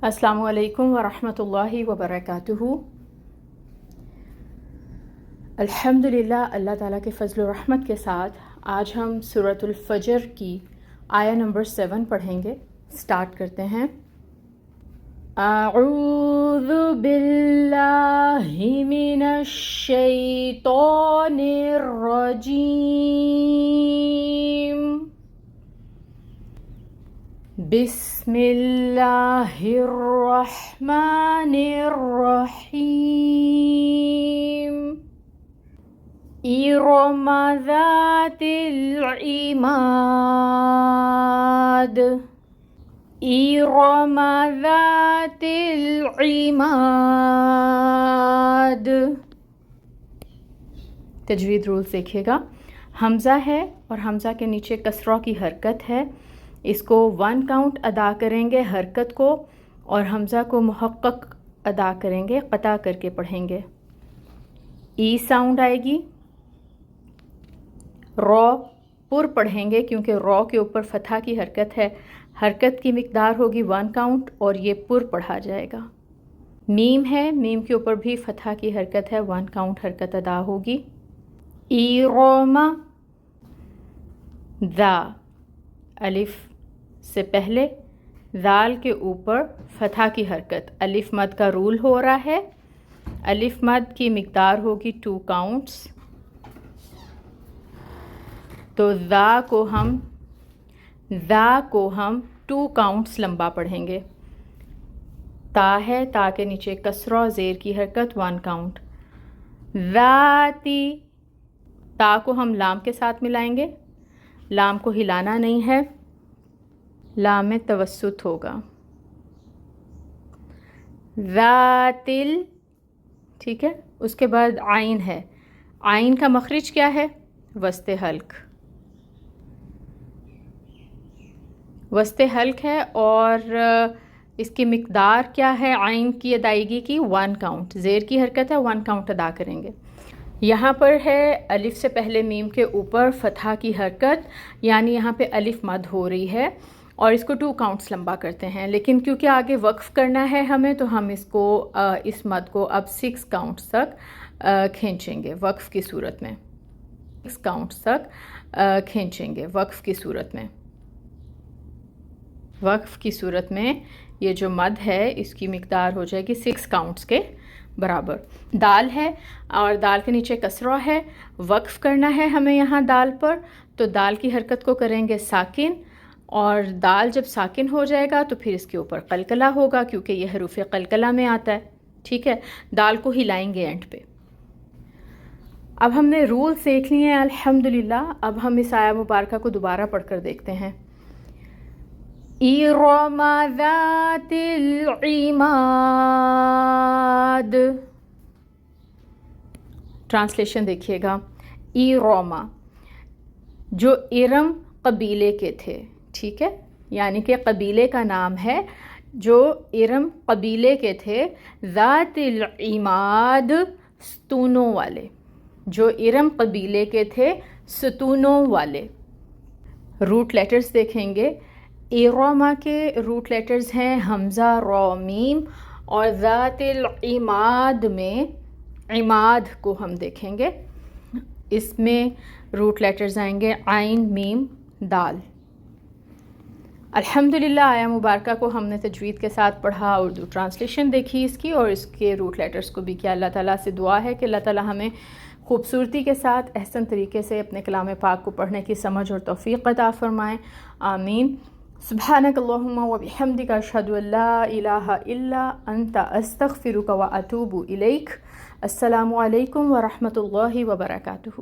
السلام علیکم ورحمۃ اللہ وبرکاتہ۔ الحمدللہ، اللہ تعالیٰ کے فضل و رحمت کے ساتھ آج ہم سورۃ الفجر کی آیہ نمبر 7 پڑھیں گے۔ سٹارٹ کرتے ہیں۔ اعوذ باللہ من الشیطان الرجیم، بسم اللہ الرحمن الرحیم۔ ارم ذات العماد، ارم ذات العماد۔ تجوید رولز دیکھیے گا، حمزہ ہے اور حمزہ کے نیچے کسرہ کی حرکت ہے، اس کو 1 کاؤنٹ ادا کریں گے حرکت کو، اور حمزہ کو محقق ادا کریں گے، قطع کر کے پڑھیں گے۔ ای ساؤنڈ آئے گی، رو پر پڑھیں گے کیونکہ رو کے اوپر فتحہ کی حرکت ہے، حرکت کی مقدار ہوگی 1 کاؤنٹ اور یہ پر پڑھا جائے گا۔ میم ہے، میم کے اوپر بھی فتحہ کی حرکت ہے، 1 کاؤنٹ حرکت ادا ہوگی۔ ایروم، ذا الف سے پہلے ذال کے اوپر فتحہ کی حرکت، الف مد کا رول ہو رہا ہے، الف مد کی مقدار ہوگی 2 کاؤنٹس، تو ذا کو ہم 2 کاؤنٹس لمبا پڑھیں گے۔ تا ہے، تا کے نیچے کسرہ زیر کی حرکت 1 کاؤنٹ۔ ذاتی، تا کو ہم لام کے ساتھ ملائیں گے، لام کو ہلانا نہیں ہے، لام میں توسط ہوگا۔ ذاتل، ٹھیک ہے، اس کے بعد عین ہے، عین کا مخرج کیا ہے؟ وسط حلق، وسط حلق ہے، اور اس کی مقدار کیا ہے عین کی ادائیگی کی؟ 1 کاؤنٹ، زیر کی حرکت ہے، 1 کاؤنٹ ادا کریں گے۔ یہاں پر ہے الف سے پہلے میم کے اوپر فتحہ کی حرکت، یعنی یہاں پہ الف مد ہو رہی ہے اور اس کو 2 کاؤنٹس لمبا کرتے ہیں، لیکن کیونکہ آگے وقف کرنا ہے ہمیں تو ہم اس مد کو اب 6 کاؤنٹس تک کھینچیں گے وقف کی صورت میں، 6 کاؤنٹس تک کھینچیں گے وقف کی صورت میں۔ وقف کی صورت میں یہ جو مد ہے اس کی مقدار ہو جائے گی 6 کاؤنٹس کے برابر۔ دال ہے اور دال کے نیچے کسرہ ہے، وقف کرنا ہے ہمیں یہاں دال پر، تو دال کی حرکت کو کریں گے ساکن، اور دال جب ساکن ہو جائے گا تو پھر اس کے اوپر قلقلہ ہوگا کیونکہ یہ حروف قلقلہ میں آتا ہے، ٹھیک ہے۔ دال کو ہلائیں گے اینڈ پہ۔ اب ہم نے رولز دیکھ لیے ہیں الحمدللہ، اب ہم اس آیہ مبارکہ کو دوبارہ پڑھ کر دیکھتے ہیں۔ ارم ذات العماد، ٹرانسلیشن دیکھیے گا۔ ارم، جو ارم قبیلے کے تھے، ٹھیک ہے، یعنی کہ قبیلے کا نام ہے، جو ارم قبیلے کے تھے، ذات العماد، ستونوں والے، جو ارم قبیلے کے تھے ستونوں والے۔ روٹ لیٹرز دیکھیں گے، ارما کے روٹ لیٹرز ہیں حمزہ، را، میم، اور ذات العماد میں عماد کو ہم دیکھیں گے، اس میں روٹ لیٹرز آئیں گے عین، میم، دال۔ الحمدللہ، آیہ مبارکہ کو ہم نے تجوید کے ساتھ پڑھا، اردو ٹرانسلیشن دیکھی اس کی، اور اس کے روٹ لیٹرز کو بھی کیا۔ اللہ تعالیٰ سے دعا ہے کہ اللہ تعالیٰ ہمیں خوبصورتی کے ساتھ احسن طریقے سے اپنے کلام پاک کو پڑھنے کی سمجھ اور توفیق عطا فرمائیں، آمین۔ سبحانک اللہم و بحمدک، اشہد ان لا الہ الا انت، استغفرک و اتوب الیک۔ السلام علیکم ورحمۃ اللہ وبرکاتہ۔